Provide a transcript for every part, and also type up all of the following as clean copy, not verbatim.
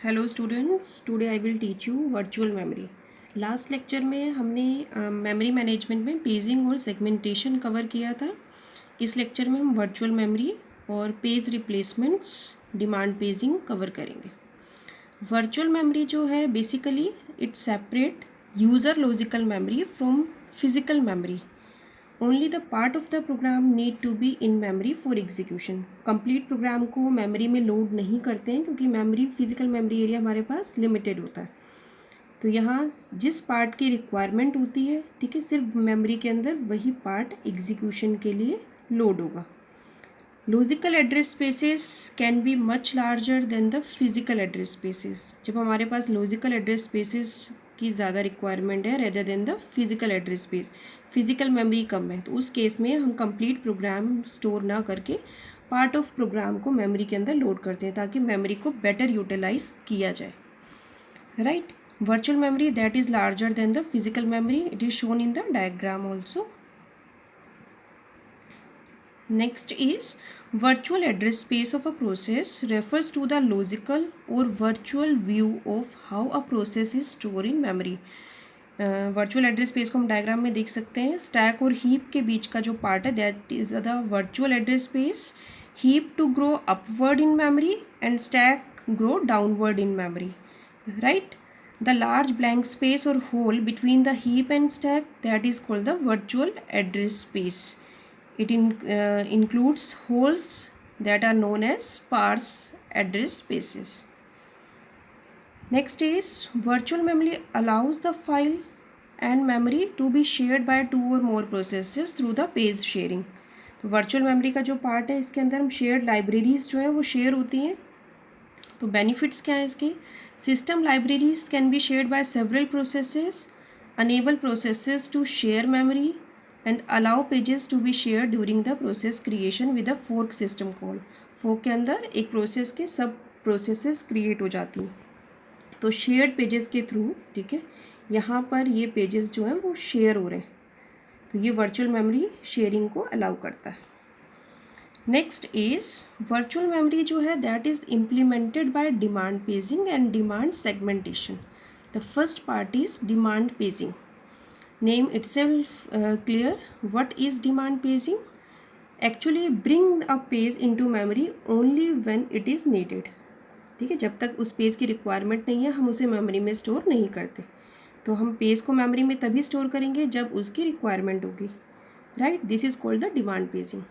Hello students, today I will teach you virtual memory. Last lecture में हमने memory management में paging और segmentation cover किया था। इस लेक्चर में हम वर्चुअल मेमोरी और page replacements, demand paging cover करेंगे। वर्चुअल मेमोरी जो है basically it separate user logical memory from physical memory. Only the part of the program need to be in memory for execution. Complete program को memory में load नहीं करते हैं क्योंकि memory physical memory area हमारे पास limited होता है। तो यहाँ जिस पार्ट की रिक्वायरमेंट होती है, ठीक है, सिर्फ मेमोरी के अंदर वही पार्ट एग्जीक्यूशन के लिए लोड होगा। Logical address spaces can be much larger than the physical address spaces. जब हमारे पास लॉजिकल एड्रेस स्पेसेस की ज़्यादा रिक्वायरमेंट है rather than the physical address space, physical memory कम है, तो उस केस में हम कंप्लीट प्रोग्राम स्टोर ना करके पार्ट ऑफ प्रोग्राम को मेमोरी के अंदर लोड करते हैं ताकि मेमोरी को बेटर यूटिलाइज किया जाए। Right, virtual memory that is larger than the physical memory, it is shown in the diagram also. Next is virtual address space of a process refers to the logical or virtual view of how a process is stored in memory. Virtual address space को हम diagram में देख सकते हैं। Stack और heap के बीच का जो पार्ट है that is the virtual address space. Heap to grow upward in memory and stack grow downward in memory. Right, the large blank space or hole between the heap and stack, that is called the virtual address space. It includes holes that are known as sparse address spaces. Next is virtual memory allows the file and memory to be shared by two or more processes through the page sharing. तो virtual memory का जो part है इसके अंदर हम shared libraries जो है वो शेयर होती हैं। तो बेनिफिट्स क्या है इसके? System libraries can be shared by several processes, enable processes to share memory and allow pages to be share during the process creation with a fork system call. Fork के अंदर एक process के सब processes create हो जाती हैं, तो shared pages के थ्रू, ठीक है, यहाँ पर ये पेजेस जो हैं वो शेयर हो रहे हैं, तो ये वर्चुअल मेमोरी शेयरिंग को अलाउ करता है। नेक्स्ट इज वर्चुअल मेमोरी जो है that is implemented by demand paging and demand segmentation. The first part is demand paging. Name itself clear what is demand paging. Actually bring a page into memory only when it is needed. ठीक है, जब तक उस page की requirement नहीं है हम उसे मेमोरी में स्टोर नहीं करते। तो हम पेज को मेमोरी में तभी स्टोर करेंगे जब उसकी रिक्वायरमेंट होगी। Right, this is called the demand paging.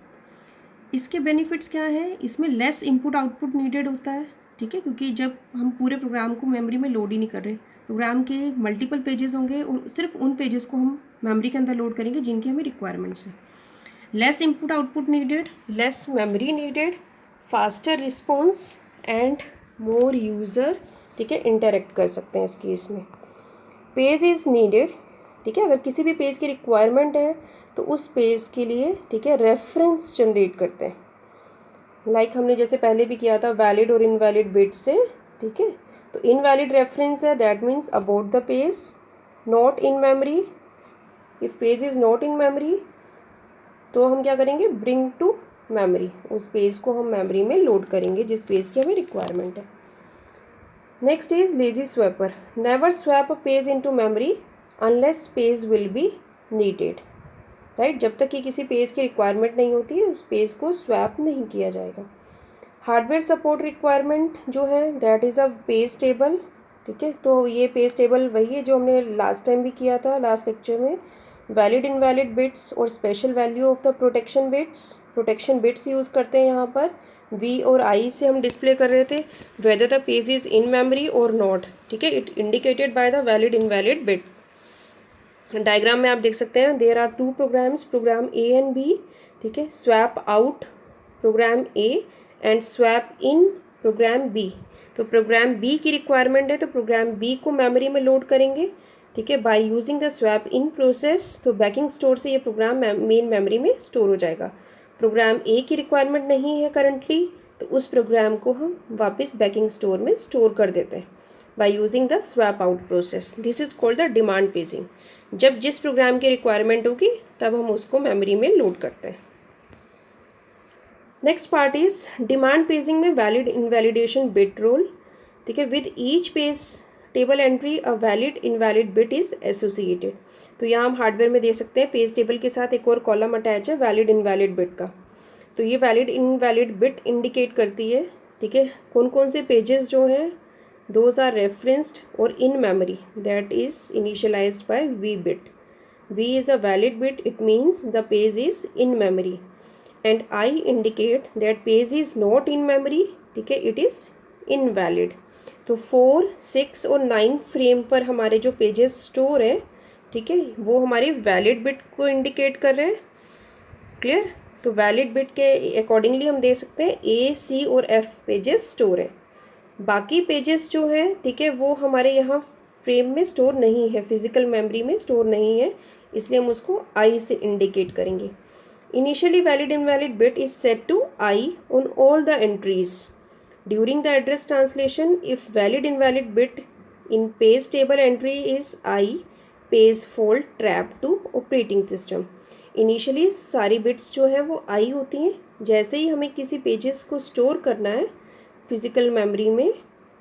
इसके बेनिफिट्स क्या हैं? इसमें लेस इनपुट आउटपुट नीडेड होता है, ठीक है, क्योंकि जब हम पूरे प्रोग्राम को मेमोरी में लोड ही नहीं कर रहे, प्रोग्राम के मल्टीपल पेजेस होंगे और सिर्फ उन पेजेस को हम मेमोरी के अंदर लोड करेंगे जिनकी हमें रिक्वायरमेंट्स हैं। Less input output needed, less memory needed, faster response and more user, ठीक है, इंटरेक्ट कर सकते हैं इस केस में। पेज इज़ नीडेड, ठीक है, अगर किसी भी पेज की रिक्वायरमेंट है तो उस पेज के लिए, ठीक है, रेफरेंस जनरेट करते हैं। लाइक हमने जैसे पहले भी किया था वैलिड और इनवैलिड बिट से, ठीक है, तो इनवैलिड रेफरेंस है that means about the page, not in memory. If page is not in memory तो हम क्या करेंगे? ब्रिंग टू मेमोरी, उस पेज को हम मेमोरी में लोड करेंगे जिस पेज की हमें रिक्वायरमेंट है। Next is lazy swapper. Never swap a page into memory unless page will be needed. Right, जब तक कि किसी पेज की रिक्वायरमेंट नहीं होती है उस पेज को स्वैप नहीं किया जाएगा। हार्डवेयर सपोर्ट रिक्वायरमेंट जो है that is a page table, ठीक है, तो ये पेज टेबल वही है जो हमने लास्ट टाइम भी किया था लास्ट लेक्चर में। वैलिड इनवैलिड बिट्स और special value of the protection bits use करते हैं। यहाँ पर वी और आई से हम डिस्प्ले कर रहे थे whether the page is in memory और नॉट, ठीक है, it indicated by the valid invalid bit. Diagram में आप देख सकते हैं there are two programs, program A and B, ठीक है, swap out program A and swap in program B. तो प्रोग्राम बी की रिक्वायरमेंट है तो प्रोग्राम बी को मेमोरी में लोड करेंगे, ठीक है, by using the swap in process. तो बैकिंग स्टोर से ये प्रोग्राम मेन मेमोरी में स्टोर हो जाएगा। प्रोग्राम ए की रिक्वायरमेंट नहीं है करंटली तो उस प्रोग्राम को हम वापस बैकिंग स्टोर में स्टोर कर देते हैं bye using the swap out process. This is called the demand paging. जब जिस प्रोग्राम की रिक्वायरमेंट होगी तब हम उसको मेमोरी में लोड करते हैं। Next part is demand paging में वैलिड इनवैलिडेशन बिट रोल। ठीक है, with each page table entry a valid invalid bit is associated. तो यहाँ हम हार्डवेयर में दे सकते हैं पेज टेबल के साथ एक और कॉलम अटैच है वैलिड इनवैलिड बिट का। तो ये वैलिड इनवैलिड बिट इंडिकेट करती है, ठीक है, कौन कौन से पेजेस जो हैं दोज आर रेफरेंस्ड और in memory that is initialized by V bit. V is a valid bit, it means the page is in memory, and I indicate that page is not in memory, ठीक है, it is invalid। तो 4, 6 और 9 frame पर हमारे जो pages store है, ठीक है, वो हमारे वैलिड बिट को इंडिकेट कर रहे हैं। क्लियर? तो वैलिड बिट के अकॉर्डिंगली हम दे सकते हैं A, C और F पेजेस स्टोर है। बाकी पेजेस जो हैं, ठीक है, वो हमारे यहाँ फ्रेम में स्टोर नहीं है, फिजिकल मेमोरी में स्टोर नहीं है, इसलिए हम उसको आई से इंडिकेट करेंगे। Initially valid invalid bit is set to I on all the entries during the address translation. If valid invalid bit in page table entry is I, page fault trap to operating system. Initially सारी bits जो हैं वो आई होती हैं, जैसे ही हमें किसी pages को स्टोर करना है फिजिकल मेमोरी में,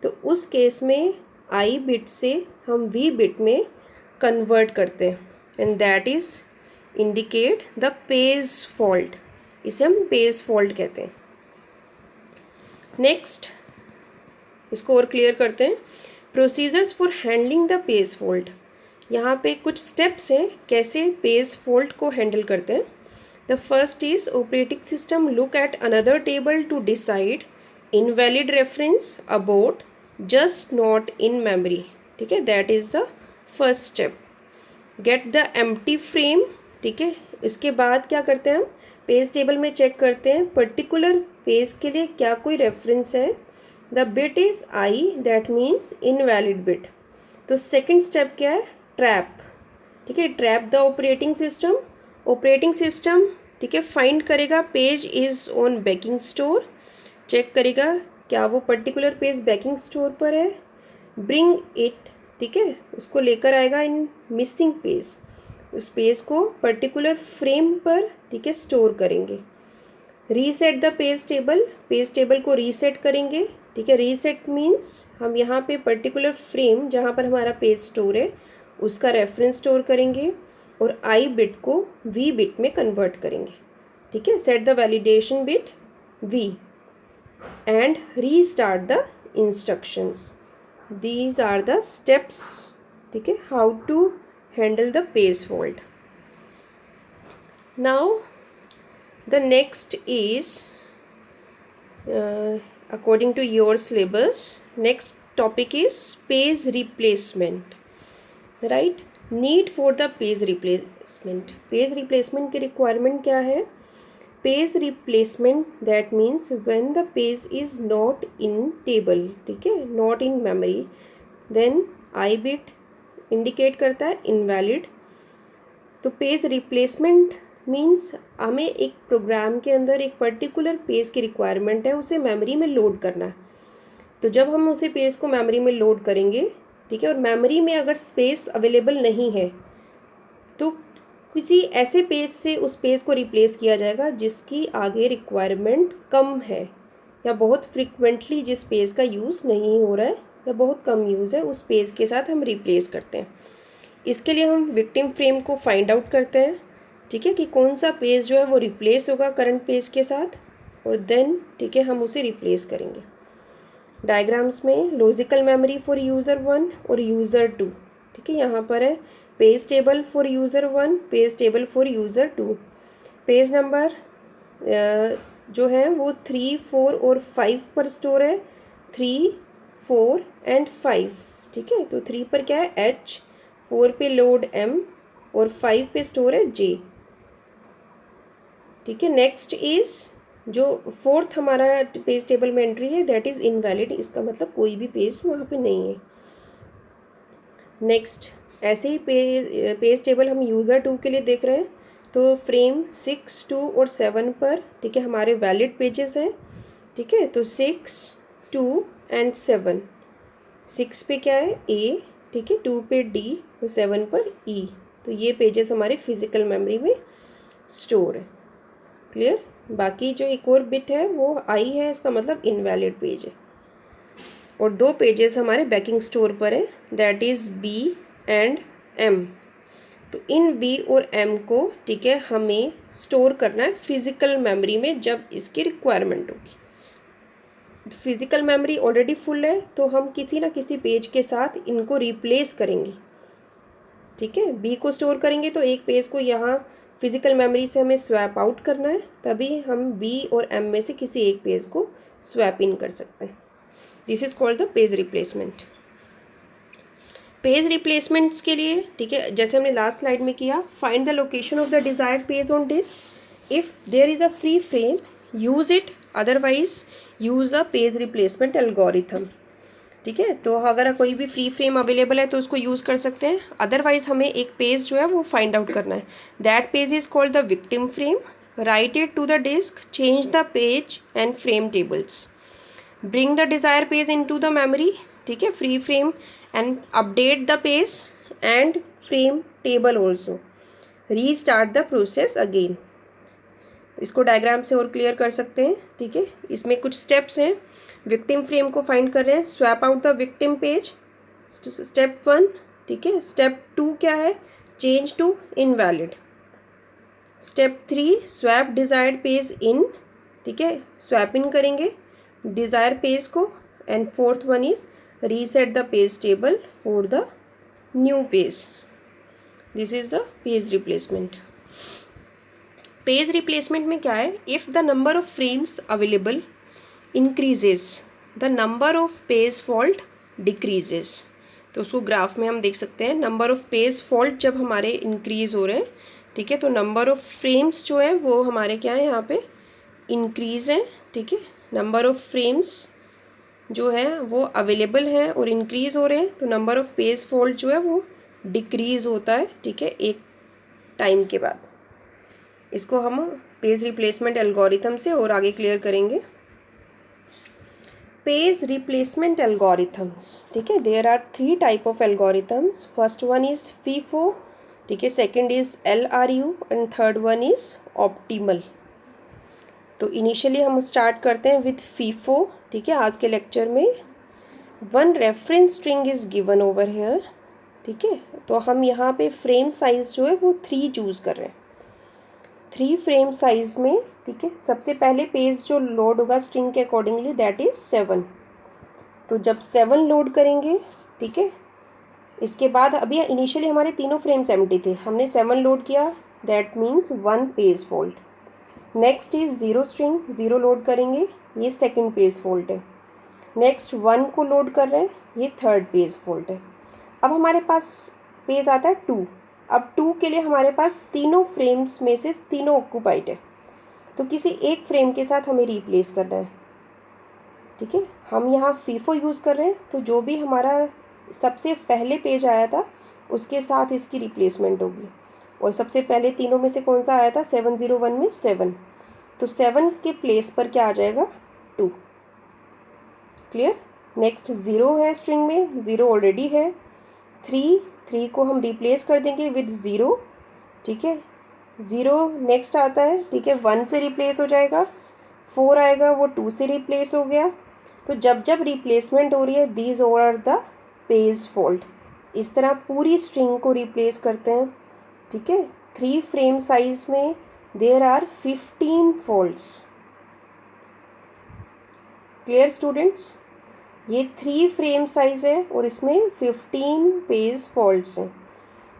तो उस केस में आई बिट से हम वी बिट में कन्वर्ट करते हैं, and that is indicate the page fault. इसे हम पेज फॉल्ट कहते हैं। नेक्स्ट, इसको और क्लियर करते हैं। Procedures for handling the page fault. यहाँ पे कुछ स्टेप्स हैं कैसे पेज फॉल्ट को हैंडल करते हैं। The first is operating system look at another table to decide invalid reference about just not in memory, ठीक है, that is the first step. Get the empty frame, ठीक है, इसके बाद क्या करते हैं हम पेज टेबल में चेक करते हैं पर्टिकुलर पेज के लिए क्या कोई रेफरेंस है। The bit is I, that means invalid bit. तो सेकंड स्टेप क्या है, ट्रैप, ठीक है, trap the operating system. Operating system, ठीक है, फाइंड करेगा page is on backing store, check करेगा क्या वो पर्टिकुलर पेज बैकिंग स्टोर पर है। ब्रिंग इट, ठीक है, उसको लेकर आएगा इन मिसिंग पेज, उस पेज को पर्टिकुलर फ्रेम पर, ठीक है, स्टोर करेंगे। Reset the page table, page table को रीसेट करेंगे, ठीक है। रीसेट मीन्स हम यहाँ पे पर्टिकुलर फ्रेम जहाँ पर हमारा पेज स्टोर है उसका रेफरेंस स्टोर करेंगे और आई बिट को वी बिट में कन्वर्ट करेंगे, ठीक है। Set the validation bit V and restart the instructions. These are the steps, ठीक है, how to handle the page fault. Now the next is according to your syllabus, next topic is page replacement, right? Need for the page replacement. Page replacement की requirement क्या है? Page replacement that means when the page is not in table, ठीक है, not in memory, then I bit indicate करता है invalid. तो page replacement means हमें एक प्रोग्राम के अंदर एक पर्टिकुलर पेज की रिक्वायरमेंट है, उसे मेमोरी में लोड करना है। तो जब हम उसे पेज को मेमोरी में लोड करेंगे, ठीक है, और मेमोरी में अगर स्पेस अवेलेबल नहीं है तो किसी ऐसे पेज से उस पेज को रिप्लेस किया जाएगा जिसकी आगे रिक्वायरमेंट कम है या बहुत फ्रिक्वेंटली जिस पेज का यूज़ नहीं हो रहा है या बहुत कम यूज़ है, उस पेज के साथ हम रिप्लेस करते हैं। इसके लिए हम विक्टिम फ्रेम को फाइंड आउट करते हैं, ठीक है, कि कौन सा पेज जो है वो रिप्लेस होगा करंट पेज के साथ, और देन, ठीक है, हम उसे रिप्लेस करेंगे। डायग्राम्स में लॉजिकल मेमोरी फॉर यूज़र 1 और यूज़र 2, ठीक है, यहाँ पर है page table for user 1, page table for user 2। Page number जो है वो 3, 4 और 5 पर स्टोर है, 3, 4 एंड 5, ठीक है। तो 3 पर क्या है H, 4 पे लोड M और 5 पे स्टोर है J, ठीक है। नेक्स्ट इज जो फोर्थ हमारा पेज टेबल में एंट्री है दैट इज़ इनवैलिड, इसका मतलब कोई भी पेज वहाँ पे नहीं है। नेक्स्ट ऐसे ही पेज टेबल हम यूज़र 2 के लिए देख रहे हैं, तो फ्रेम 6, 2 और 7 पर, ठीक है, हमारे वैलिड पेजेस हैं, ठीक है। तो 6, 2 एंड 7, 6 पे क्या है A, ठीक है, 2 पे D और 7 पर E। तो ये पेजेस हमारे फिजिकल मेमोरी में स्टोर है। क्लियर? बाकी जो एक और बिट है वो I है, इसका मतलब इनवैलिड पेज है। और 2 पेजेस हमारे बैकिंग स्टोर पर हैं, that is B and M. तो इन बी और एम को, ठीक है, हमें स्टोर करना है फिजिकल मेमोरी में जब इसकी रिक्वायरमेंट होगी। फिजिकल मेमोरी ऑलरेडी फुल है तो हम किसी ना किसी पेज के साथ इनको रिप्लेस करेंगे, ठीक है। बी को स्टोर करेंगे तो एक पेज को यहाँ फिजिकल मेमोरी से हमें स्वैप आउट करना है, तभी हम बी और एम में से किसी एक पेज को स्वैप इन कर सकते हैं। This is called the page replacement. Page replacements के लिए, ठीक है, जैसे हमने लास्ट स्लाइड में किया, find the location of the desired page on disk. If there is a free frame use it, otherwise use a page replacement algorithm, ठीक है। तो अगर कोई भी फ्री फ्रेम अवेलेबल है तो उसको यूज़ कर सकते हैं, अदरवाइज हमें एक पेज जो है वो फाइंड आउट करना है। That page is called the victim frame. Write it to the disk, change the page and frame tables, bring the desire page into the memory, ठीक है, free frame, and update the page and frame table also, restart the process again. इसको diagram से और clear कर सकते हैं, ठीक है। इसमें कुछ स्टेप्स हैं। विक्टिम फ्रेम को फाइंड कर रहे हैं, swap out the victim page, step 1, ठीक है। स्टेप 2 क्या है, change to invalid. Step 3, swap desired page in, ठीक है, स्वैप इन करेंगे डिजायर पेज को। And 4th one is reset the page table for the new page. This is the page replacement. Page replacement में क्या है, if the number of frames available increases, the number of page fault decreases. तो उसको graph में हम देख सकते हैं, नंबर ऑफ पेज फॉल्ट जब हमारे इंक्रीज हो रहे हैं, ठीक है, तो नंबर ऑफ फ्रेम्स जो है वो हमारे क्या है यहाँ पे इंक्रीज हैं, ठीक है। नंबर ऑफ फ्रेम्स जो है वो अवेलेबल है और इंक्रीज हो रहे हैं, तो नंबर ऑफ पेज फॉल्ट जो है वो डिक्रीज होता है, ठीक है, एक टाइम के बाद। इसको हम पेज रिप्लेसमेंट एल्गोरिथम से और आगे क्लियर करेंगे। पेज रिप्लेसमेंट एल्गोरिथम्स, ठीक है, there are 3 type of algorithms. First one is FIFO, ठीक है, second is LRU and third one is optimal. तो इनिशियली हम स्टार्ट करते हैं विद फीफो, ठीक है। आज के लेक्चर में 1 reference string is given over here, ठीक है। तो हम यहाँ पे फ्रेम साइज जो है वो 3 चूज़ कर रहे हैं, 3 फ्रेम साइज में, ठीक है। सबसे पहले पेज जो लोड होगा स्ट्रिंग के अकॉर्डिंगली दैट इज 7। तो जब 7 लोड करेंगे, ठीक है, इसके बाद अभी इनिशियली हमारे तीनों फ्रेम्स एम्प्टी थे, हमने 7 लोड किया, that means 1 page fault. Next is 0 string, 0 load करेंगे, ये सेकंड पेज फॉल्ट है। नेक्स्ट 1 को लोड कर रहे हैं, ये थर्ड पेज फॉल्ट है। अब हमारे पास पेज आता है 2। अब 2 के लिए हमारे पास तीनों फ्रेम्स में से तीनों ऑक्यूपाइड है, तो किसी एक फ्रेम के साथ हमें रिप्लेस करना है, ठीक है। हम यहाँ फीफो यूज़ कर रहे हैं, तो जो भी हमारा सबसे पहले पेज आया था उसके साथ इसकी रिप्लेसमेंट होगी। और सबसे पहले तीनों में से कौन सा आया था, 701 में 7, तो 7 के प्लेस पर क्या आ जाएगा, 2। क्लियर। नेक्स्ट 0 है स्ट्रिंग में, 0 ऑलरेडी है। 3 को हम रिप्लेस कर देंगे विद 0, ठीक है। 0 नेक्स्ट आता है, ठीक है, 1 से रिप्लेस हो जाएगा। 4 आएगा, वो 2 से रिप्लेस हो गया। तो जब जब रिप्लेसमेंट हो रही है, these are the page fault. इस तरह पूरी स्ट्रिंग को रिप्लेस करते हैं, ठीक है। 3 फ्रेम साइज में there are 15 faults. Clear students, ये 3 फ्रेम साइज है और इसमें 15 पेज फॉल्ट्स हैं।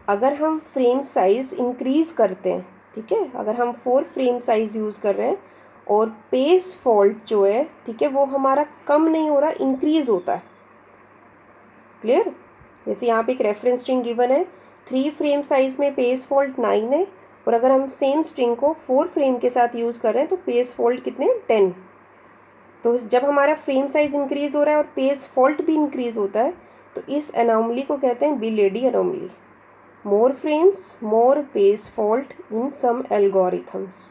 अगर हम फ्रेम साइज इंक्रीज करते हैं, ठीक है, अगर हम 4 फ्रेम साइज यूज़ कर रहे हैं और पेज फॉल्ट जो है, ठीक है, वो हमारा कम नहीं हो रहा, इंक्रीज होता है। क्लियर। जैसे यहाँ पे एक रेफरेंस स्ट्रिंग गिवन है, 3 फ्रेम साइज में पेज फॉल्ट 9 है, और अगर हम सेम स्ट्रिंग को 4 फ्रेम के साथ यूज़ कर रहे हैं तो पेज फॉल्ट कितने, 10। तो जब हमारा फ्रेम साइज इंक्रीज हो रहा है और पेज फॉल्ट भी इंक्रीज होता है, तो इस एनोमली को कहते हैं Belady anomaly. More frames more page fault in some algorithms,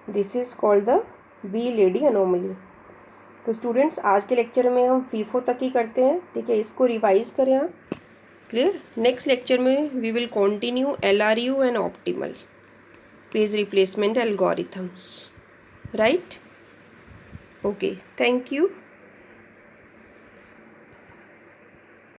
this is called the Belady anomaly. तो स्टूडेंट्स, आज के लेक्चर में हम फीफो तक ही करते हैं, ठीक है, इसको रिवाइज करें आप। क्लियर। नेक्स्ट लेक्चर में we will continue LRU and optimal page replacement algorithms, right. Okay, thank you.